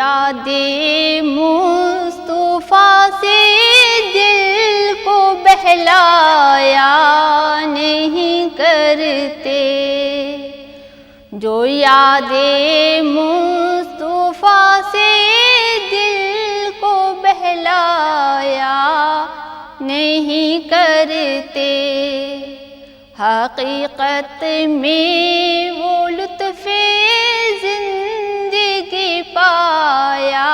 یاد مصطفیٰ سے دل کو بہلایا نہیں کرتے، جو یاد مصطفیٰ سے دل کو بہلایا نہیں کرتے، حقیقت میں وہ لطف زندگی پایا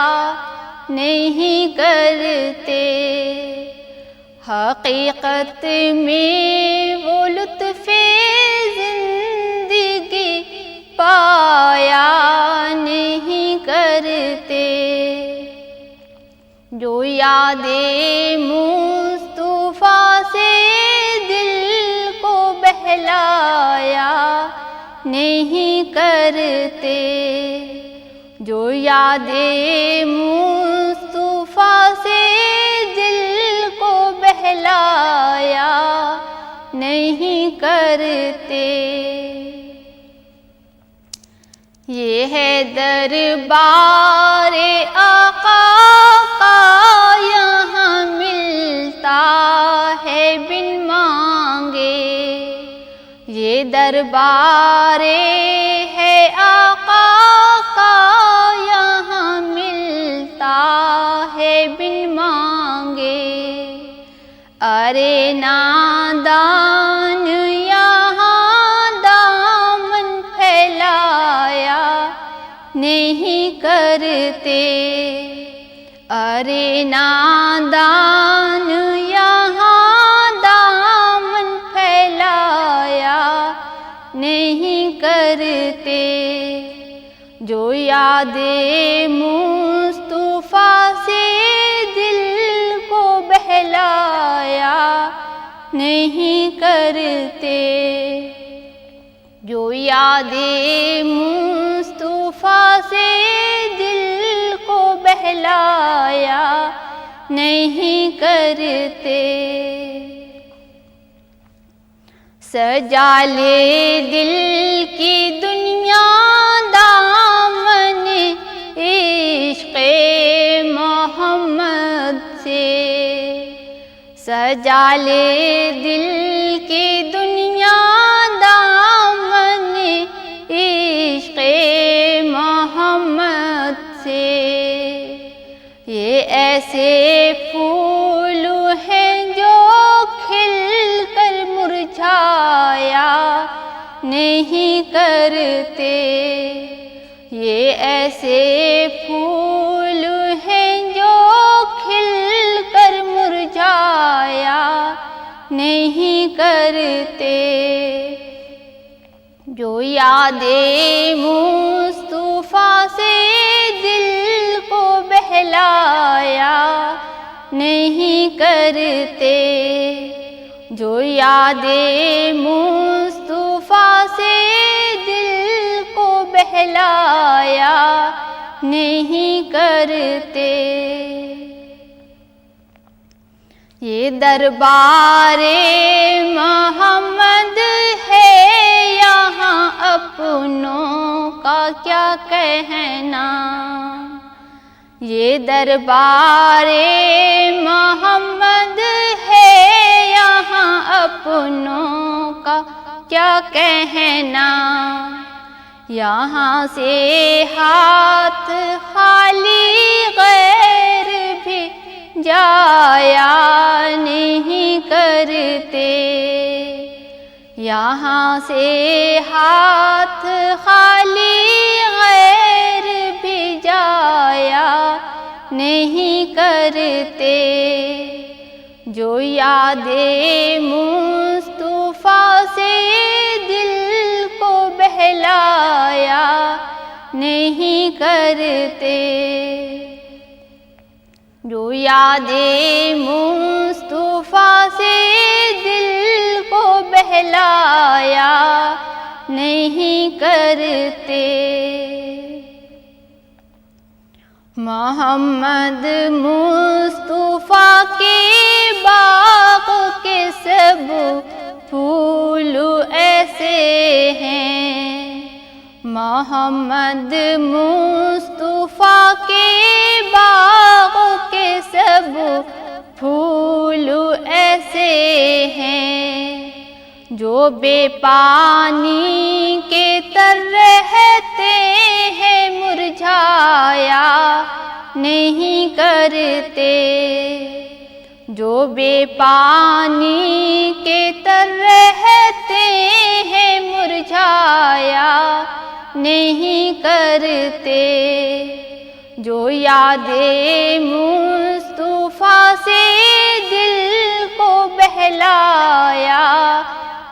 نہیں کرتے، حقیقت میں وہ لطف زندگی پایا نہیں کرتے، جو یاد مصطفیٰ سے دل کو بہلایا نہیں کرتے، جو یاد مصطفیٰ سے دل کو بہلایا نہیں کرتے۔ یہ ہے دربار آقا کا، یہاں ملتا ہے بن مانگے، یہ دربار ہے آقا کا، یہاں ملتا ہے بن مانگے، ارے نادان یہاں دامن پھیلایا نہیں کرتے، ارے نادان یہاں دامن پھیلایا نہیں کرتے، جو یاد مصطفیٰ سے دل کو بہلایا نہیں کرتے، جو یاد مصطفیٰ سے دل کو بہلایا نہیں کرتے، سجا لے دل کی دنیا دامن عشق محمد سے، سجا لے دل کی دنیا دامن عشق محمد سے، یہ ایسے پھول ہیں جو کھل کر مرجھایا نہیں کرتے، یہ ایسے پھول ہیں جو کھل کر مرجھایا نہیں کرتے، جو یاد مصطفیٰ سے دل کو بہلایا نہیں کرتے، جو یاد مصطفیٰ سے دل کو بہلایا نہیں کرتے، یہ دربار محمد ہے یہاں اپنوں کا کیا کہنا، یہ دربار محمد ہے یہاں اپنوں کا کیا کہنا، یہاں سے ہاتھ خالی غیر بھی جایا نہیں کرتے، یہاں سے ہاتھ خالی غیر بھی جایا نہیں کرتے، جو یاد مصطفیٰ سے دل کو بہلایا نہیں کرتے، جو یاد مصطفیٰ سے دل کو بہلایا نہیں کرتے، محمد مصطفیٰ کے باغ کے سب پھول ایسے ہیں، محمد مصطفیٰ کے باغ کے سب پھول ایسے ہیں جو بے پانی کے تر رہتے ہیں، مرجھایا نہیں کرتے، جو بے پانی کے تر رہتے ہیں، مرجھایا نہیں کرتے، جو یاد مصطفیٰ سے دل کو بہلایا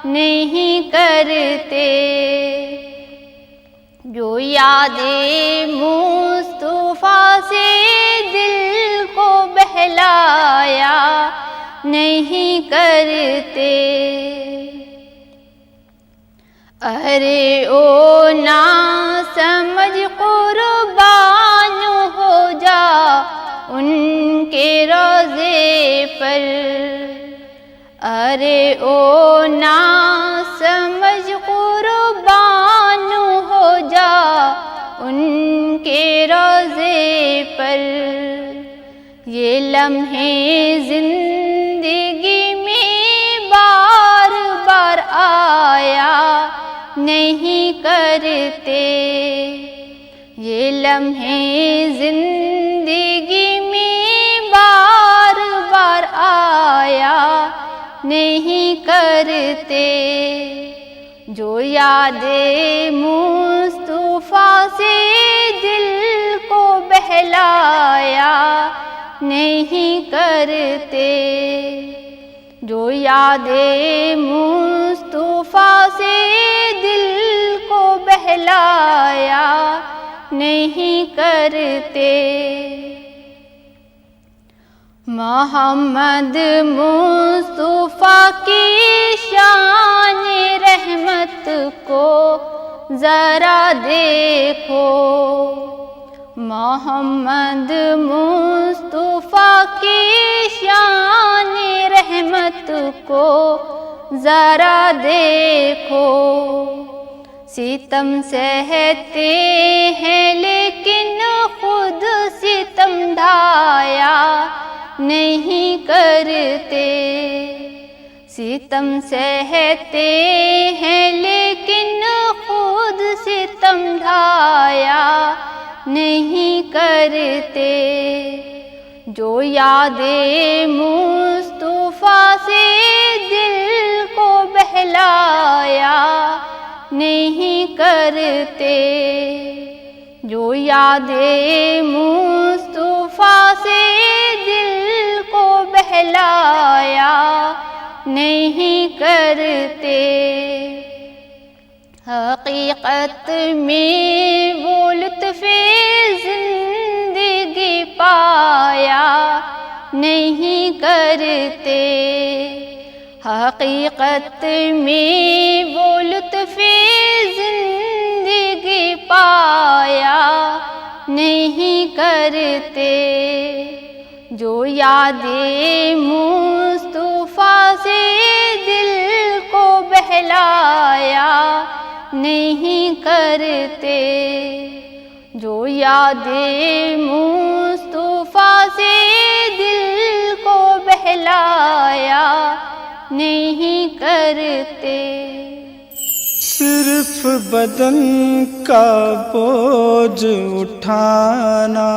نہیں کرتے، جو یاد مصطفیٰ سے دل کو بہلایا نہیں کرتے۔ ارے او نا سمجھ قربان ہو جا ان کے روضے پر، ارے او نا سمجھ قربان ہو جا ان کے روضے پر، یہ لمحے زندگی میں بار بار آیا نہیں کرتے، یہ لمحے زندگی میں بار بار آیا نہیں کرتے، جو یاد مصطفیٰ سے دل کو بہلایا نہیں کرتے، جو یاد مصطفیٰ سے دل کو بہلایا نہیں کرتے۔ محمد مصطفیٰ کی شان رحمت کو ذرا دیکھو، محمد مصطفیٰ کی شان رحمت کو ذرا دیکھو، ستم سہتے ہیں لیکن خود ستم ڈھایا نہیں کرتے، ستم سہتے ہیں لیکن خود ستم ڈھایا نہیں کرتے، جو یاد مصطفیٰ سے دل کو بہلایا نہیں کرتے، جو یاد مصطفیٰ سے دل کو بہلایا نہیں کرتے، حقیقت میں وہ لطف زندگی پایا نہیں کرتے، حقیقت میں وہ لطف زندگی پایا نہیں کرتے، جو یاد مصطفیٰ سے دل کو بہلایا نہیں کرتے، جو یاد مصطفیٰ سے دل کو بہلایا نہیں کرتے۔ صرف بدن کا بوجھ اٹھانا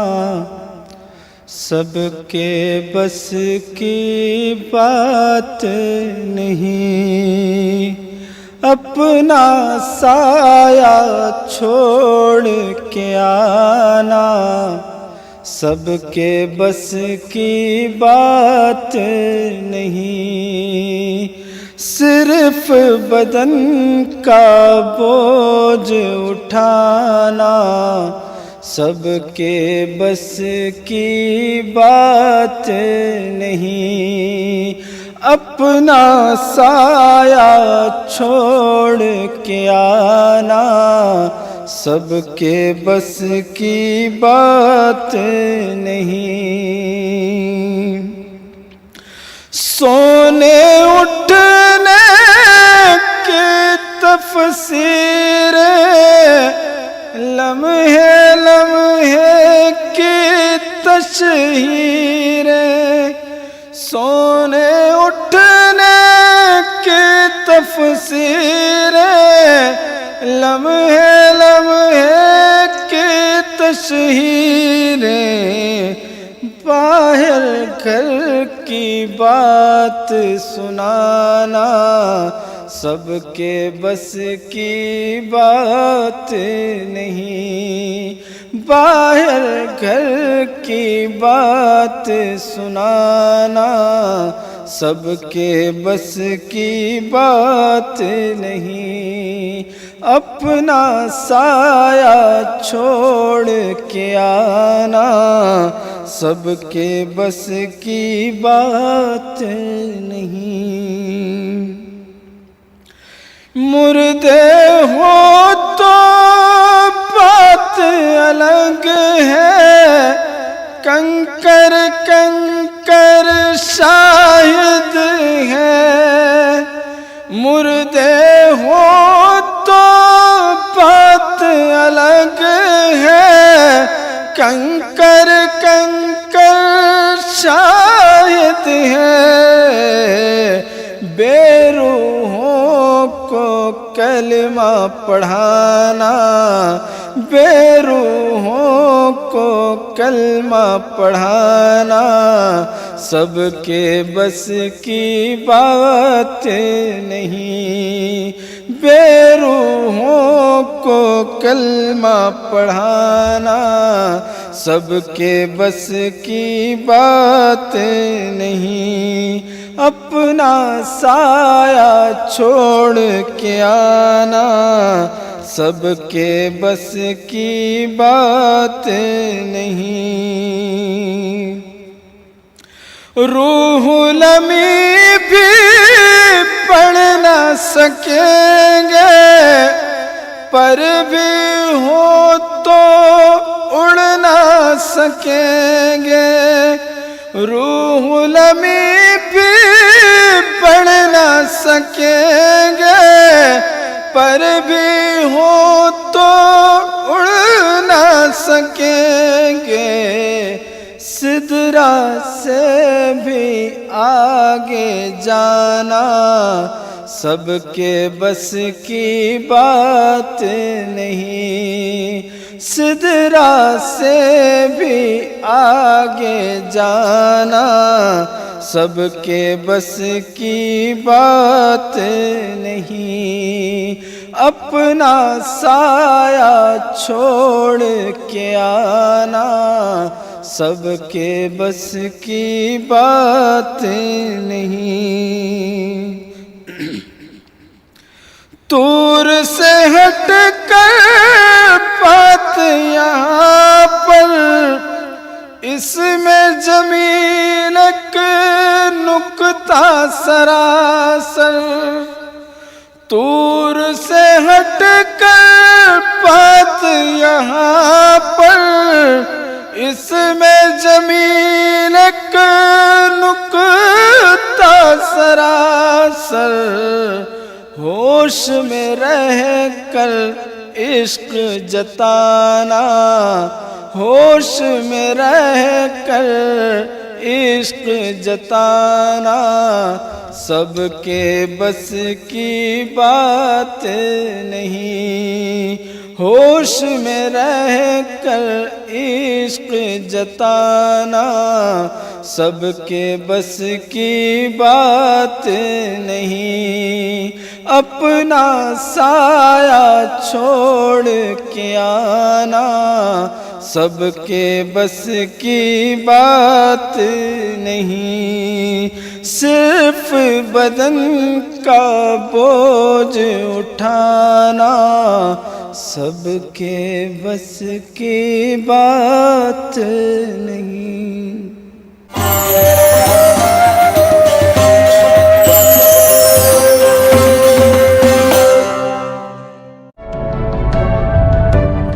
سب کے بس کی بات نہیں، اپنا سایہ چھوڑ کے آنا سب کے بس کی بات نہیں، صرف بدن کا بوجھ اٹھانا سب کے بس کی بات نہیں، اپنا سایہ چھوڑ کے آنا سب کے بس کی بات نہیں، سونے اٹھنے کی تفسیر لمحے لمحے کی تشہیریں، سونے اٹھنے کی تفسیریں، لمحے لمحے کی تشہیریں، باہر گھر کی بات سنانا سب کے بس کی بات نہیں، باہر گھر کی بات سنانا سب کے بس کی بات نہیں، اپنا سایہ چھوڑ کے آنا سب کے بس کی بات نہیں، مردے ہو تو بات الگ ہے، کنکر کنکر شاہد ہے، مردے ہو تو بات الگ ہے، کنکر کنکر شاہد ہے، بے روحوں کو کلمہ پڑھانا، بے روحوں کو کلمہ پڑھانا سب کے بس کی بات نہیں، بے روحوں کو کلمہ پڑھانا سب کے بس کی بات نہیں، اپنا سایہ چھوڑ کے آنا سب کے بس کی بات نہیں، روح الامیں بھی پڑھ نہ سکیں گے، پر بھی ہو تو اڑ نہ سکیں گے، روح الامیں بھی پڑھ نہ سکیں گے، پر بھی ہو تو اڑ نہ سکیں گے، سدرا سے بھی آگے جانا سب کے بس کی بات نہیں، سدرا سے بھی آگے جانا سب کے بس کی بات نہیں، اپنا سایہ چھوڑ کے آنا سب کے بس کی بات نہیں، طور سے ہٹ کر بات یہاں پر، اس میں جمیل ایک نکتہ سراسر، طور سے ہٹ کر بات یہاں پر، اس میں جمیل ایک نکتہ سراسر، ہوش میں رہ کر عشق جتانا، ہوش میں رہ کر عشق جتانا سب کے بس کی بات نہیں، ہوش میں رہ کر عشق جتانا سب کے بس کی بات نہیں، اپنا سایہ چھوڑ کے آنا سب کے بس کی بات نہیں، صرف بدن کا بوجھ اٹھانا سب کے بس کی بات نہیں۔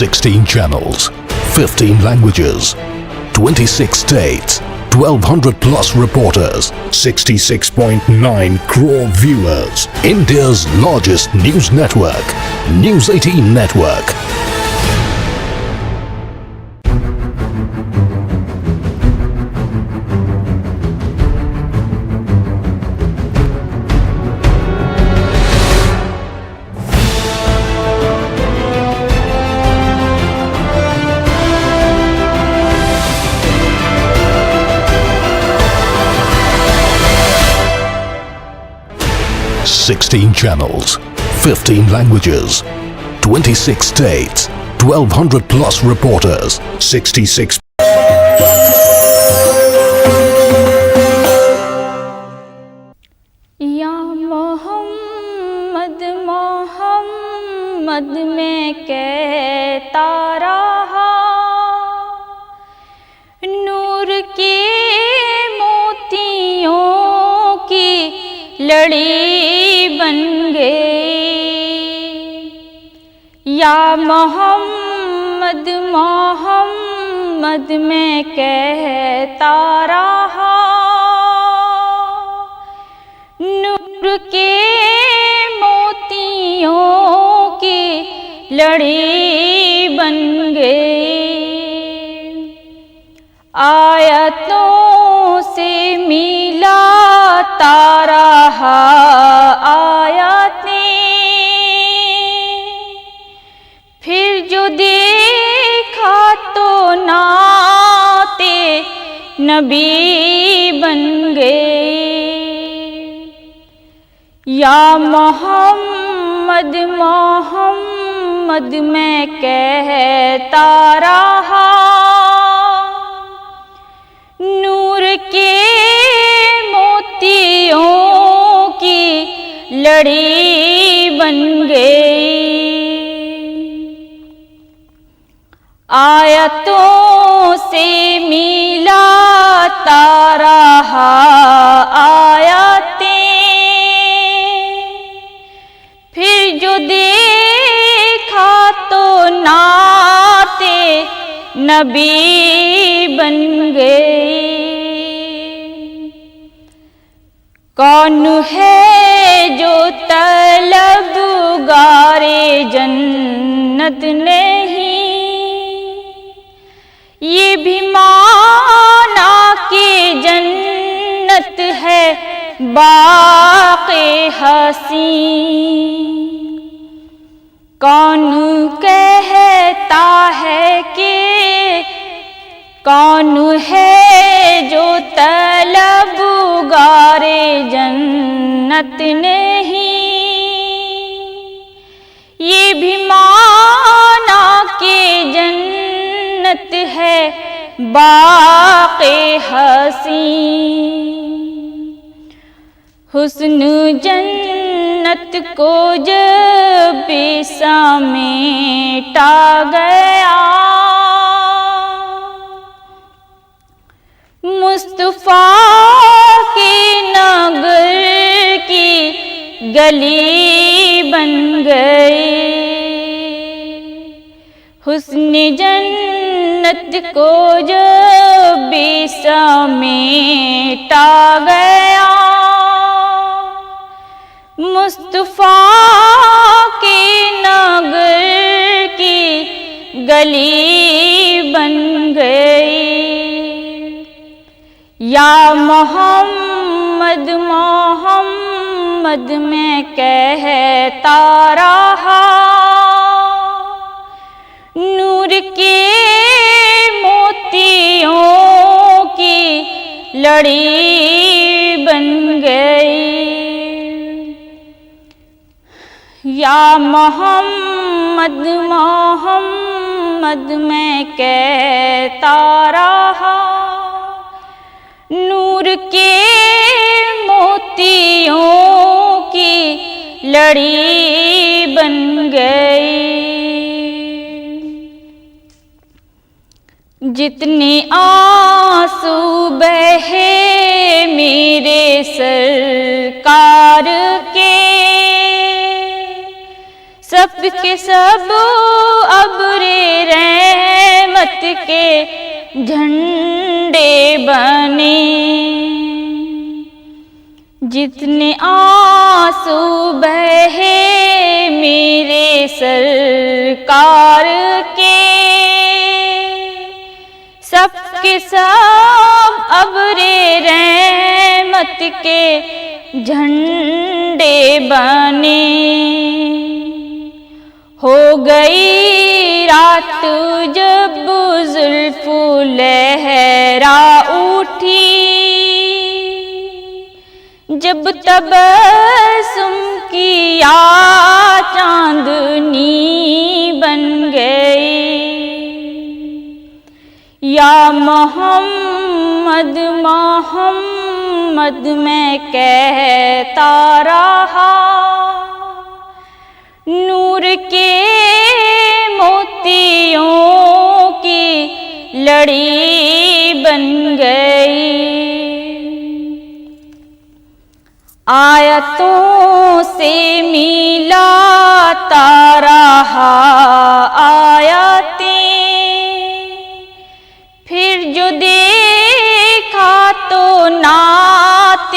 16 channels, 15 languages, 26 states, 1200 plus reporters, 66.9 crore viewers. India's largest news network, News 18 Network. Sixteen channels, 15 languages, 26 states, 1200 plus reporters, 66. یا محمد محمد میں کہتا رہا، نور کے موتیوں کی لڑی بن گئی۔ یا محمد محمد میں کہتا رہا، نور کے موتیوں کی لڑی بن گئی۔ آیتوں سے ملاتا رہا آیاتیں، پھر جو دیکھا تو نعت نبی بن گئی۔ یا محمد محمد میں کہتا رہا، نور کے موتیوں کی لڑی بن گئی۔ آیتوں سے ملاتا رہا آیاتیں، پھر جو دیکھا تو نعت نبی بن گئی۔ کون ہے جو طلبگار جنت نہیں، یہ بھی مانا کہ جنت ہے باغ حسین۔ کون کہتا ہے کہ کون ہے جو طلبگار جنت نہیں، یہ بھی مانا کہ جنت ہے باغ حسین۔ حسن جنت کو جب بھی سمیٹا گیا، مصطفیٰ کے نگر کی گلی بن گئی۔ حسن جنت کو جب بھی سمیٹا گیا، مصطفیٰ کے نگر کی گلی بن گئی۔ یا محمد محمد میں کہتا رہا، نور کے موتیوں کی لڑی بن گئی۔ یا محمد محمد میں کہتا رہا، نور کے موتیوں کی لڑی بن گئی۔ جتنے آنسو بہے میرے سرکار کے، سب کے سب ابرِ رحمت کے جھنڈے بنے، جتنے آنسو بہے میرے سرکار کے، سب کے سب ابرِ رحمت کے جھنڈے بنے۔ ہو گئی رات جب زلف لہرا اٹھی، جب تبسم کیا چاندنی بن گئی، یا محمد محمد میں کہتا رہا، نور کے موتیوں کی لڑی بن گئی، آیتوں سے ملاتا رہا آیاتیں، پھر جو دیکھا تو نعت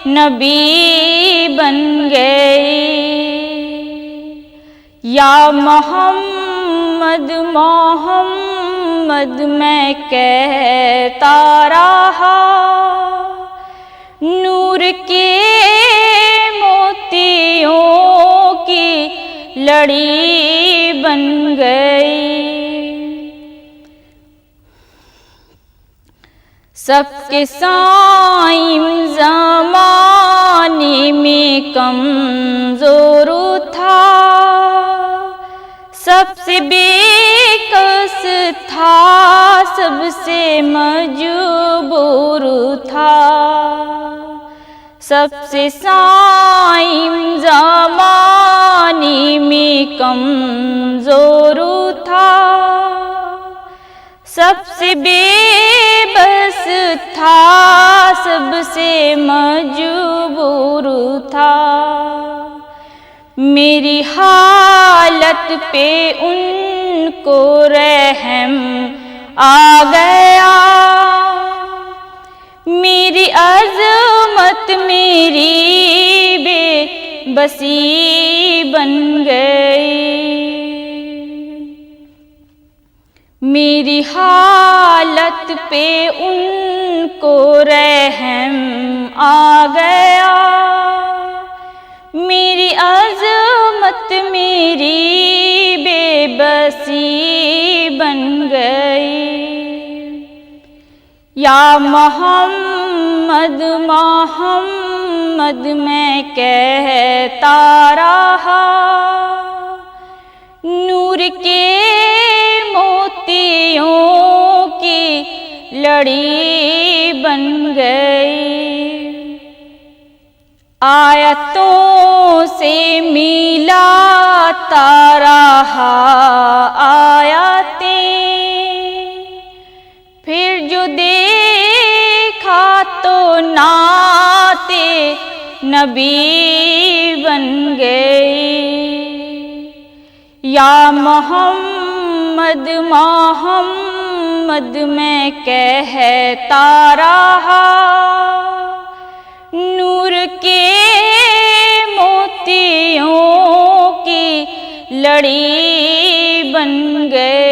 نبی بن گئی، یا محمد محمد میں کہتا رہا، نور کے موتیوں کی لڑی بن گئی، سب کے سائم زمانے میں کمزور تھا، سب سے بے کس تھا، سب سے مجبور تھا، سب سے سائم زمانے میں کمزور تھا، سب سے بے بس تھا، سب سے مجبور تھا، میری حالت پہ ان کو رحم آ گیا، میری عظمت میری بے بسی بن گئی، میری حالت پہ ان کو رحم آ گیا، میری عظمت میری بے بسی بن گئی، یا محمد محمد میں کہتا رہا، نور کے موتیوں کی لڑی بن گئی، آیتوں سے ملاتا رہا آیاتیں، پھر جو دیکھا تو نعت نبی بن گئی، یا محمد محمد میں کہتا رہا، نور کے موتیوں کی لڑی بن گئی۔